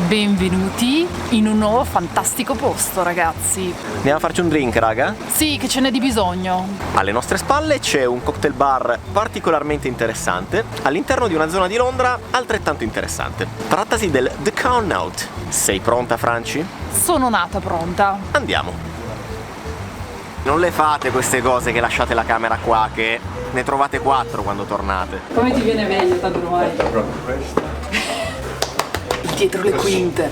Benvenuti in un nuovo fantastico posto, ragazzi. Andiamo a farci un drink, raga? Sì, che ce n'è di bisogno. Alle nostre spalle c'è un cocktail bar particolarmente interessante all'interno di una zona di Londra altrettanto interessante. Trattasi del The Connaught. Sei pronta, Franci? Sono nata pronta. Andiamo. Non le fate queste cose che lasciate la camera qua, che ne trovate 4 quando tornate. Come ti viene meglio, tanto ormai. Dietro le quinte.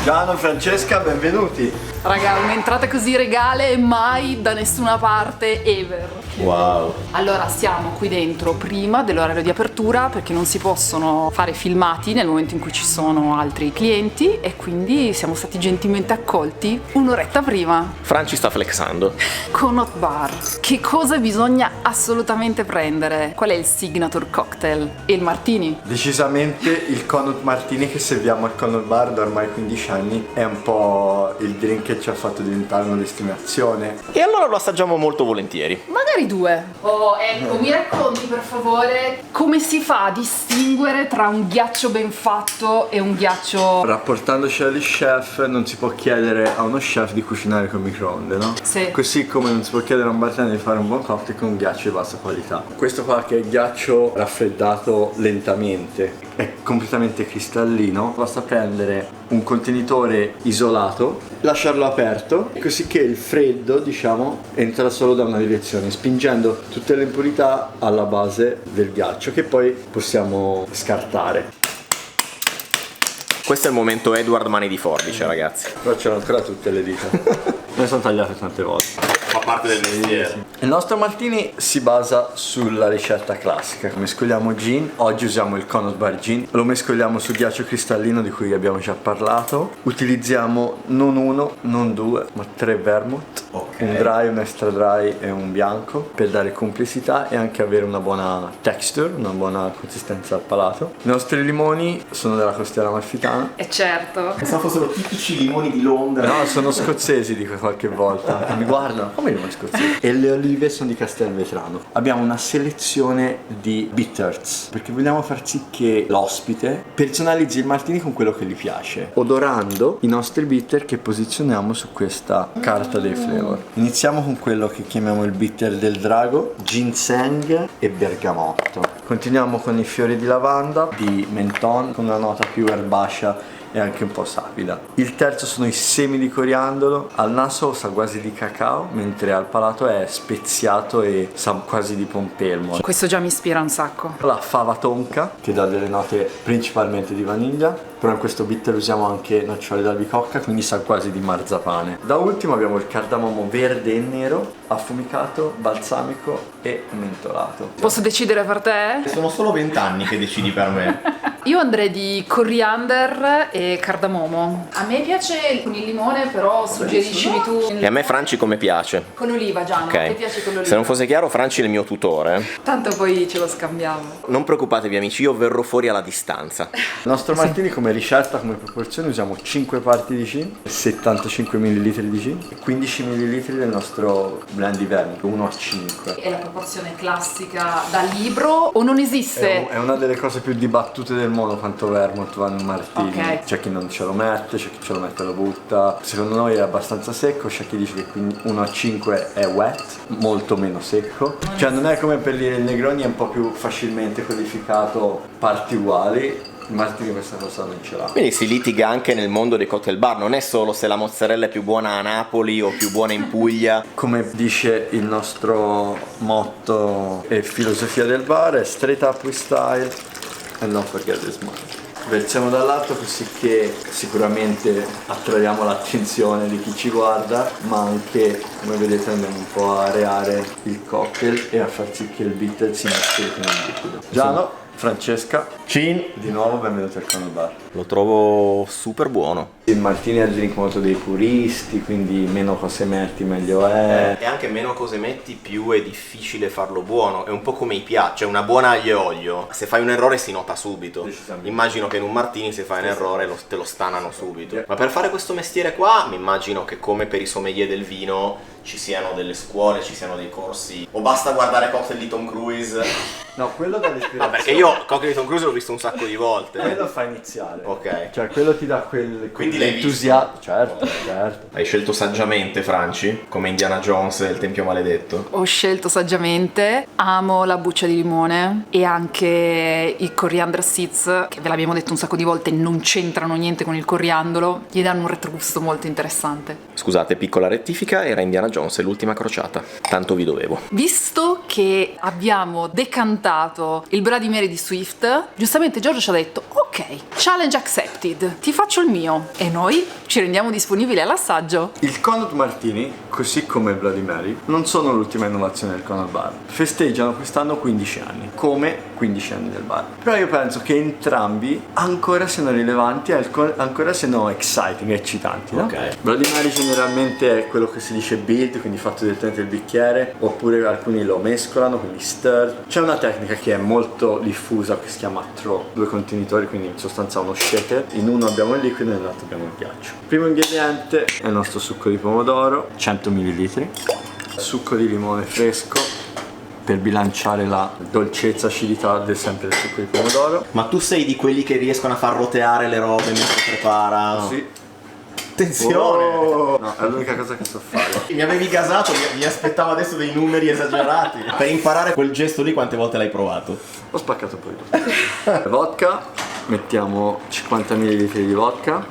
Giano, Francesca, benvenuti. Raga, un'entrata così regale mai da nessuna parte ever. Wow. Allora, siamo qui dentro prima dell'orario di apertura perché non si possono fare filmati nel momento in cui ci sono altri clienti e quindi siamo stati gentilmente accolti un'oretta prima. Franci sta flexando. Connaught Bar. Che cosa bisogna assolutamente prendere? Qual è il signature cocktail? E il martini? Decisamente il Connaught Martini che serviamo al Connaught Bar da ormai 15 anni è un po' il drink che ci ha fatto diventare una destinazione. E allora lo assaggiamo molto volentieri. Magari 2. Oh, ecco, mi racconti per favore come si fa a distinguere tra un ghiaccio ben fatto e un ghiaccio... Rapportandoci agli chef, non si può chiedere a uno chef di cucinare con microonde, no? Sì. Così come non si può chiedere a un bartender di fare un buon cocktail con un ghiaccio di bassa qualità. Questo qua, che è ghiaccio raffreddato lentamente, è completamente cristallino. Basta prendere un contenitore isolato, lasciarlo aperto, così che il freddo, diciamo, entra solo da una direzione, spingendo tutte le impurità alla base del ghiaccio, che poi possiamo scartare. Questo è il momento Edward Mani di Forbice, ragazzi. Però c'erano ancora tutte le dita. Me ne sono tagliate tante volte. Fa parte del mestiere. Il nostro martini si basa sulla ricetta classica. Mescoliamo gin, oggi usiamo il Connaught Bar Gin, lo mescoliamo sul ghiaccio cristallino di cui abbiamo già parlato. Utilizziamo non uno, non due, ma 3 vermouth, un dry, un extra dry e un bianco, per dare complessità e anche avere una buona texture, una buona consistenza al palato. I nostri limoni sono della costiera amalfitana. E certo. Pensavo fossero tipici limoni di Londra. No, sono scozzesi, dico qualche volta. Mi guardano, come limoni scozzesi? E le olive sono di Castelvetrano. Abbiamo una selezione di bitters, perché vogliamo far sì che l'ospite personalizzi il martini con quello che gli piace, odorando i nostri bitter che posizioniamo su questa carta dei flavor. Iniziamo con quello che chiamiamo il bitter del drago, ginseng e bergamotto. Continuiamo con i fiori di lavanda, di menthol, con una nota più erbacea e anche un po' sapida. Il terzo sono i semi di coriandolo. Al naso sa quasi di cacao, mentre al palato è speziato e sa quasi di pompelmo. Questo già mi ispira un sacco. La fava tonka, che dà delle note principalmente di vaniglia, però in questo bitter usiamo anche nocciole d'albicocca, quindi sa quasi di marzapane. Da ultimo abbiamo il cardamomo verde e nero, affumicato, balsamico e mentolato. Posso decidere per te? Sono solo 20 anni che decidi per me. Io andrei di coriander e cardamomo. A me piace con il limone, però suggeriscimi tu. E a me Franci come piace. Con oliva, Gianni. Ok. A te piace con l'oliva? Se non fosse chiaro, Franci è il mio tutore. Tanto poi ce lo scambiamo. Non preoccupatevi amici, io verrò fuori alla distanza. Il nostro martini come ricetta, come proporzione, usiamo 5 parti di gin, 75 ml di gin e 15 ml del nostro blend di vermouth, 1 a 5. È la proporzione classica da libro o non esiste? È una delle cose più dibattute del mondo quanto vermouth va in un martini. Ok. C'è chi non ce lo mette, c'è chi ce lo mette e lo butta. Secondo noi è abbastanza secco, c'è chi dice che quindi 1 a 5 è wet, molto meno secco. Cioè non è come per dire il Negroni, è un po' più facilmente codificato parti uguali. Il martini questa cosa non ce l'ha. Quindi si litiga anche nel mondo dei cocktail bar, non è solo se la mozzarella è più buona a Napoli o più buona in Puglia. Come dice il nostro motto e filosofia del bar, è straight up with style and don't forget the smile. Versiamo dall'alto così che sicuramente attraiamo l'attenzione di chi ci guarda, ma anche, come vedete, andiamo un po' a areare il cocktail e a far sì che il bitter si mescoli con il liquido. Giano? Francesca. Cin. Di nuovo benvenuti al Corner Bar. Lo trovo super buono. Il martini è il drink molto dei puristi, quindi meno cose metti meglio è. E anche meno cose metti, più è difficile farlo buono. È un po' come i piatti, cioè una buona aglio e olio. Se fai un errore si nota subito. Decisamente. Immagino che in un martini se fai un errore te lo stanano subito. Ma per fare questo mestiere qua, mi immagino che come per i sommelier del vino ci siano delle scuole, ci siano dei corsi. O basta guardare Cocktail di Tom Cruise. No, quello dà l'ispirazione. No, perché io Cocktail di Tom Cruise l'ho visto un sacco di volte. Quello fa iniziare. Ok. Cioè quello ti dà Quindi l'hai entusiasmo. Certo, certo. Hai scelto saggiamente, Franci, come Indiana Jones e il Tempio Maledetto. Ho scelto saggiamente, amo la buccia di limone e anche i coriander seeds, che ve l'abbiamo detto un sacco di volte, non c'entrano niente con il coriandolo, gli danno un retrogusto molto interessante. Scusate, piccola rettifica, era Indiana Jones e l'ultima crociata. Tanto vi dovevo. Visto che abbiamo decantato il Bloody Mary di Swift, giustamente Giorgio ci ha detto ok, challenge accepted, ti faccio il mio e noi ci rendiamo disponibili all'assaggio. Il Connaught Martini, così come il Bloody Mary, non sono l'ultima innovazione del Connaught Bar. Festeggiano quest'anno 15 anni, come 15 anni del bar. Però io penso che entrambi ancora siano rilevanti e ancora siano exciting, eccitanti, no? Ok. Bloody Mary generalmente è quello che si dice build, quindi fatto direttamente il bicchiere, oppure alcuni lo mescolano, quindi stir. C'è una tecnica che è molto diffusa che si chiama throw, due contenitori, quindi in sostanza uno shaker. In uno abbiamo il liquido e nell'altro abbiamo il ghiaccio. Il primo ingrediente è il nostro succo di pomodoro, 100 ml, succo di limone fresco per bilanciare la dolcezza, acidità sempre del succo di pomodoro. Ma tu sei di quelli che riescono a far roteare le robe mentre prepara? Sì. Attenzione! Oh! No, è l'unica cosa che so fare. Mi avevi gasato, mi aspettavo adesso dei numeri esagerati. Per imparare quel gesto lì, quante volte l'hai provato? Ho spaccato un po' di tutto. Vodka, mettiamo 50 ml di vodka.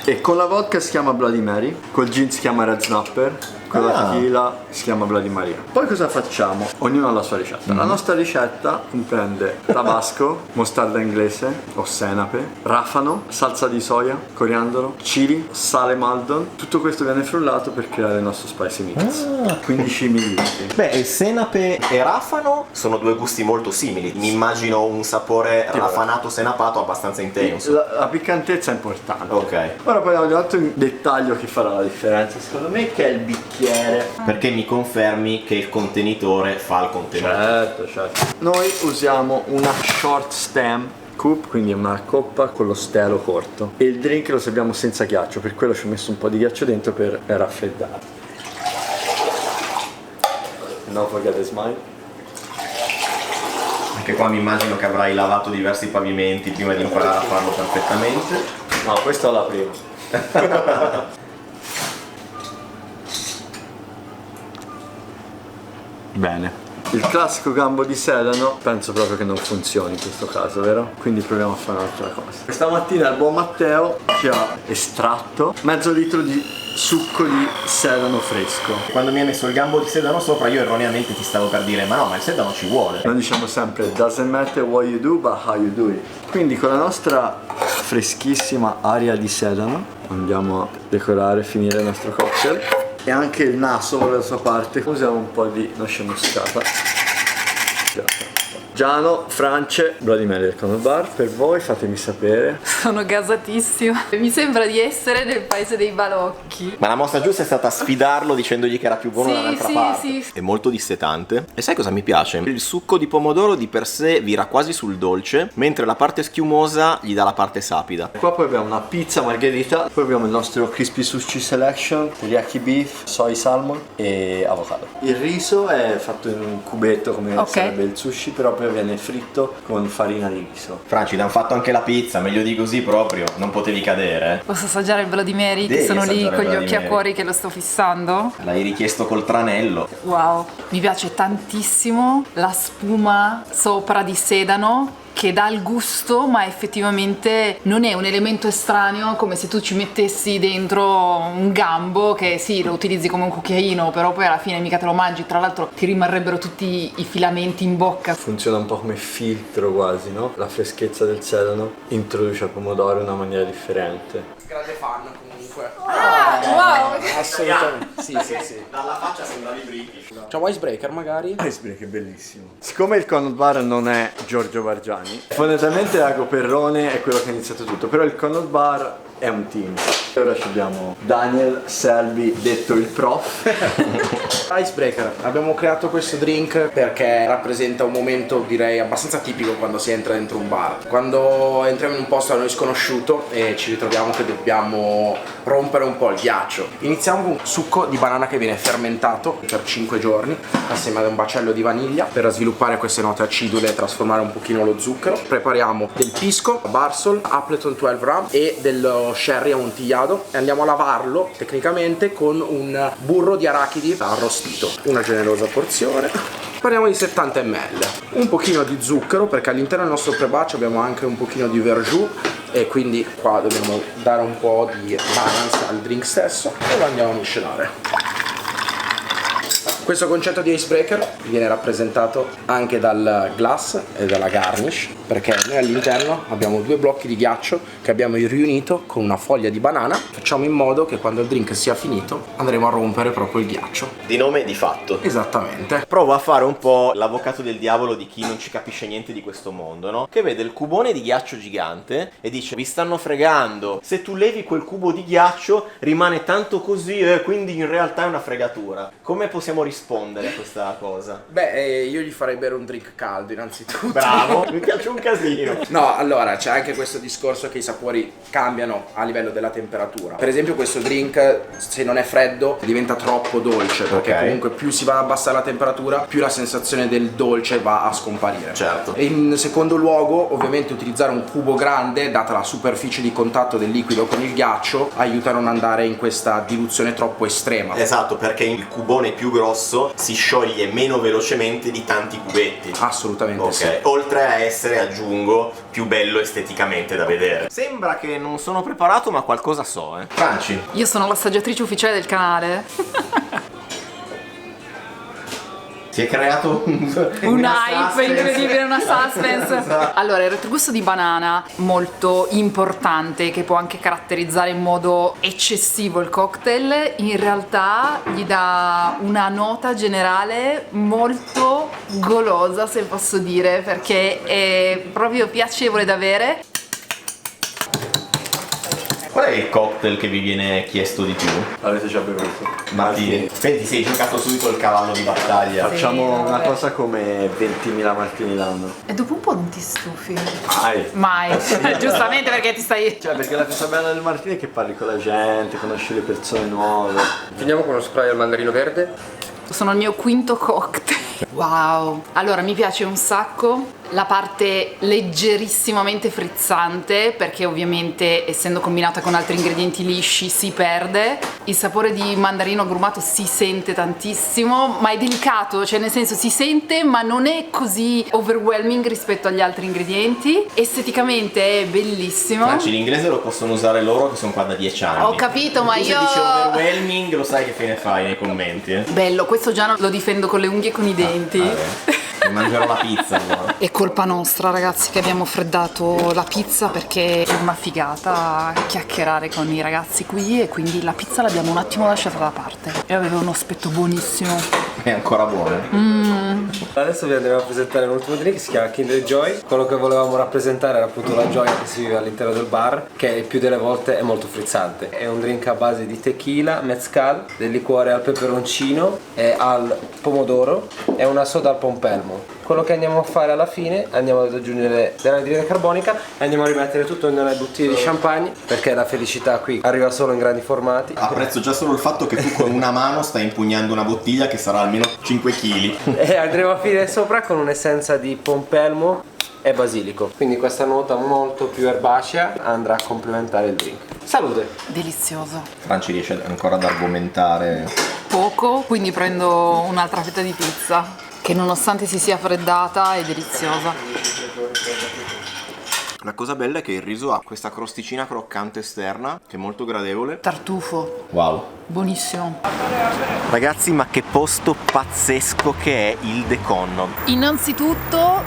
E con la vodka si chiama Bloody Mary, col gin si chiama Red Snapper, con la tequila si chiama Bloody Maria. Poi cosa facciamo? Ognuno ha la sua ricetta. La nostra ricetta comprende tabasco, mostarda inglese o senape, rafano, salsa di soia, coriandolo, chili, sale maldon. Tutto questo viene frullato per creare il nostro spicy mix. 15 ml. Beh, senape e rafano sono due gusti molto simili. Mi immagino un sapore rafanato senapato abbastanza intenso. La piccantezza è importante. Ok. Ora parliamo di un altro dettaglio che farà la differenza secondo me, che è il bicchiere. Perché mi confermi che il contenitore fa il contenitore. Certo. Noi usiamo una short stem cup, quindi una coppa con lo stelo corto. E il drink lo serviamo senza ghiaccio, per quello ci ho messo un po' di ghiaccio dentro per raffreddare. Non forget the smile. Anche qua mi immagino che avrai lavato diversi pavimenti prima di imparare a farlo perfettamente. No, questa è la prima. Bene. Il classico gambo di sedano penso proprio che non funzioni in questo caso, vero? Quindi proviamo a fare un'altra cosa. Questa mattina il buon Matteo ci ha estratto mezzo litro di succo di sedano fresco. Quando mi hai messo il gambo di sedano sopra, io erroneamente ti stavo per dire ma no, ma il sedano ci vuole. Noi diciamo sempre doesn't matter what you do but how you do it. Quindi con la nostra freschissima aria di sedano andiamo a decorare e finire il nostro cocktail. E anche il naso dalla sua parte usiamo un po' di noce moscata. Giano, France, Bloody Mary del Connaught Bar, per voi fatemi sapere. Sono gasatissima. Mi sembra di essere nel paese dei balocchi. Ma la mossa giusta è stata sfidarlo dicendogli che era più buono dall'altra parte. Sì. È molto dissetante. E sai cosa mi piace? Il succo di pomodoro di per sé vira quasi sul dolce, mentre la parte schiumosa gli dà la parte sapida. Qua poi abbiamo una pizza margherita, poi abbiamo il nostro crispy sushi selection, teriyaki beef, soy salmon e avocado. Il riso è fatto in un cubetto come sarebbe il sushi, però poi viene fritto con farina di riso. Franci, hanno fatto anche la pizza, meglio di così proprio, non potevi cadere. Posso assaggiare il Bloody Mary? Devi Che sono lì assaggiare con il gli Bloody occhi a Mary. cuori che lo sto fissando. L'hai richiesto col tranello. Wow, mi piace tantissimo la spuma sopra di sedano che dà il gusto, ma effettivamente non è un elemento estraneo, come se tu ci mettessi dentro un gambo che sì, lo utilizzi come un cucchiaino, però poi alla fine mica te lo mangi, tra l'altro ti rimarrebbero tutti i filamenti in bocca. Funziona un po' come filtro quasi, no? La freschezza del sedano introduce al pomodoro in una maniera differente. Grande fan comunque. comunque. Wow! Assolutamente. Sì. Dalla faccia sembravi British. C'è un icebreaker magari? Icebreaker è bellissimo. Siccome il Connaught Bar non è Giorgio Vargiani, fondamentalmente Jacopo Perrone è quello che ha iniziato tutto, però il Connaught Bar è un team. Ora abbiamo Daniel Selby, detto il prof. Icebreaker, abbiamo creato questo drink perché rappresenta un momento, direi, abbastanza tipico quando si entra dentro un bar. Quando entriamo in un posto a noi sconosciuto e ci ritroviamo che dobbiamo rompere un po' il ghiaccio. Iniziamo con un succo di banana che viene fermentato per 5 giorni assieme ad un bacello di vaniglia per sviluppare queste note acidule e trasformare un pochino lo zucchero. Prepariamo del pisco, Barsol, Appleton 12 rum e dello sherry amontigliato e andiamo a lavarlo tecnicamente con un burro di arachidi arrostito. Una generosa porzione. Parliamo di 70 ml. Un pochino di zucchero perché all'interno del nostro pre-batch abbiamo anche un pochino di verjus e quindi qua dobbiamo dare un po' di balance al drink stesso e lo andiamo a miscelare. Questo concetto di icebreaker viene rappresentato anche dal glass e dalla garnish, perché noi all'interno abbiamo 2 blocchi di ghiaccio che abbiamo riunito con una foglia di banana. Facciamo in modo che quando il drink sia finito andremo a rompere proprio il ghiaccio. Di nome e di fatto. Esattamente. Provo a fare un po' l'avvocato del diavolo di chi non ci capisce niente di questo mondo, no? Che vede il cubone di ghiaccio gigante e dice: vi stanno fregando, se tu levi quel cubo di ghiaccio rimane tanto così e quindi in realtà è una fregatura. Come possiamo rispondere a questa cosa? Beh, io gli farei bere un drink caldo innanzitutto. Bravo, mi piace un casino. No, allora c'è anche questo discorso che i sapori cambiano a livello della temperatura. Per esempio questo drink, se non è freddo, diventa troppo dolce, perché Ok. comunque più si va ad abbassare la temperatura, più la sensazione del dolce va a scomparire. Certo. E in secondo luogo, ovviamente utilizzare un cubo grande, data la superficie di contatto del liquido con il ghiaccio, aiuta a non andare in questa diluzione troppo estrema. Esatto, perché il cubone più grosso si scioglie meno velocemente di tanti cubetti. Assolutamente Ok, sì. oltre a essere, aggiungo, più bello esteticamente da vedere. Sembra che non sono preparato, ma qualcosa so, Franci. Io sono l'assaggiatrice ufficiale del canale. Si è creato Un hype incredibile, una suspense. Allora, il retrogusto di banana molto importante, che può anche caratterizzare in modo eccessivo il cocktail, in realtà gli dà una nota generale molto golosa, se posso dire, perché è proprio piacevole da bere. Qual è il cocktail che vi viene chiesto di più? Avete già bevuto? Martini. Quindi ti sei giocato subito il cavallo di battaglia. Facciamo una vabbè. cosa come 20.000 martini l'anno. E dopo un po' non ti stufi? Mai. Mai. Giustamente, perché ti stai... Cioè, perché la cosa bella del martini è che parli con la gente, conosci le persone nuove. Finiamo con lo spray al mandarino verde. Sono il mio quinto cocktail. Wow. Allora, mi piace un sacco la parte leggerissimamente frizzante, perché ovviamente essendo combinata con altri ingredienti lisci si perde. Il sapore di mandarino agrumato si sente tantissimo, ma è delicato, cioè nel senso si sente ma non è così overwhelming rispetto agli altri ingredienti. Esteticamente è bellissimo. Franci, l'inglese lo possono usare loro che sono qua da 10 anni. Ho capito, ma Tu se io... dici overwhelming lo sai che fine fai nei commenti, Bello, questo già lo difendo con le unghie e con i denti. Mi mangerò la pizza allora. È colpa nostra, ragazzi, che abbiamo freddato la pizza, perché è una figata chiacchierare con i ragazzi qui e quindi la pizza l'abbiamo un attimo lasciata da parte. E aveva un aspetto buonissimo. È ancora buono. Adesso vi andremo a presentare l'ultimo drink, si chiama Kinder Joy. Quello che volevamo rappresentare era appunto la gioia che si vive all'interno del bar, che il più delle volte è molto frizzante. È un drink a base di tequila, mezcal, del liquore al peperoncino e al pomodoro e una soda al pompelmo. Quello che andiamo a fare alla fine, andiamo ad aggiungere dell'anidride carbonica e andiamo a rimettere tutto nelle bottiglie di champagne, perché la felicità qui arriva solo in grandi formati. Apprezzo già solo il fatto che tu con una mano stai impugnando una bottiglia che sarà almeno 5 kg. E andremo a finire sopra con un'essenza di pompelmo e basilico, quindi questa nota molto più erbacea andrà a complementare il drink. Salute! Delizioso. Franci riesce ancora ad argomentare. Poco, quindi prendo un'altra fetta di pizza, che nonostante si sia freddata è deliziosa. La cosa bella è che il riso ha questa crosticina croccante esterna che è molto gradevole. Tartufo, Wow. buonissimo. Ragazzi, ma che posto pazzesco che è il The Connog. Innanzitutto,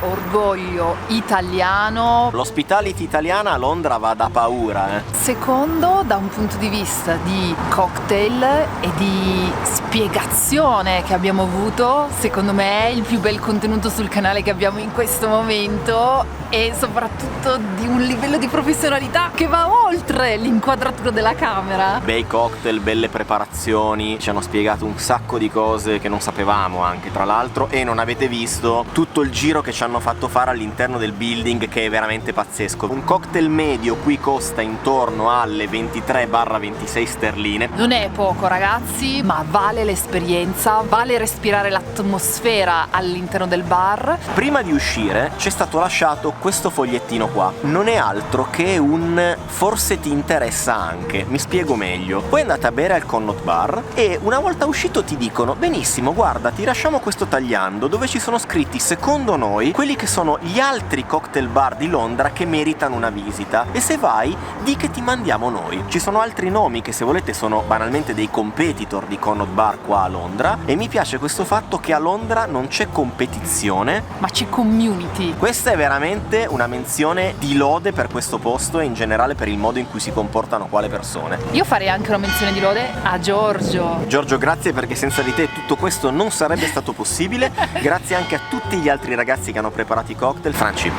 orgoglio italiano. L'hospitality italiana a Londra va da paura, eh. Secondo, da un punto di vista di cocktail e di spiegazione che abbiamo avuto, secondo me è il più bel contenuto sul canale che abbiamo in questo momento, e soprattutto di un livello di professionalità che va oltre l'inquadratura della camera. Bei cocktail, belle preparazioni, ci hanno spiegato un sacco di cose che non sapevamo anche tra l'altro, e non avete visto tutto il giro che ci hanno fatto fare all'interno del building, che è veramente pazzesco. Un cocktail medio qui costa intorno alle 23-26 sterline. Non è poco, ragazzi, ma vale l'esperienza, vale respirare l'atmosfera all'interno del bar. Prima di uscire ci è stato lasciato questo fogliettino qua, non è altro che un forse ti interessa anche, mi spiego meglio. Poi andate a bere al Connaught Bar e una volta uscito ti dicono: benissimo, guarda, ti lasciamo questo tagliando dove ci sono scritti secondo noi quelli che sono gli altri cocktail bar di Londra che meritano una visita, e se vai di che ti mandiamo noi. Ci sono altri nomi che se volete sono banalmente dei competitor di Connaught Bar qua a Londra, e mi piace questo fatto che a Londra non c'è competizione Ma c'è community. Questa è veramente una menzione di lode per questo posto e in generale per il modo in cui si comportano qua le persone. Io farei anche una menzione di lode a Giorgio. Giorgio, grazie, perché senza di te tutto questo non sarebbe stato possibile. Grazie anche a tutti gli altri ragazzi che hanno preparato i cocktail. Franci,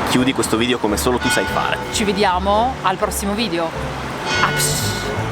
chiudi questo video come solo tu sai fare. Ci vediamo al prossimo video. Apsh.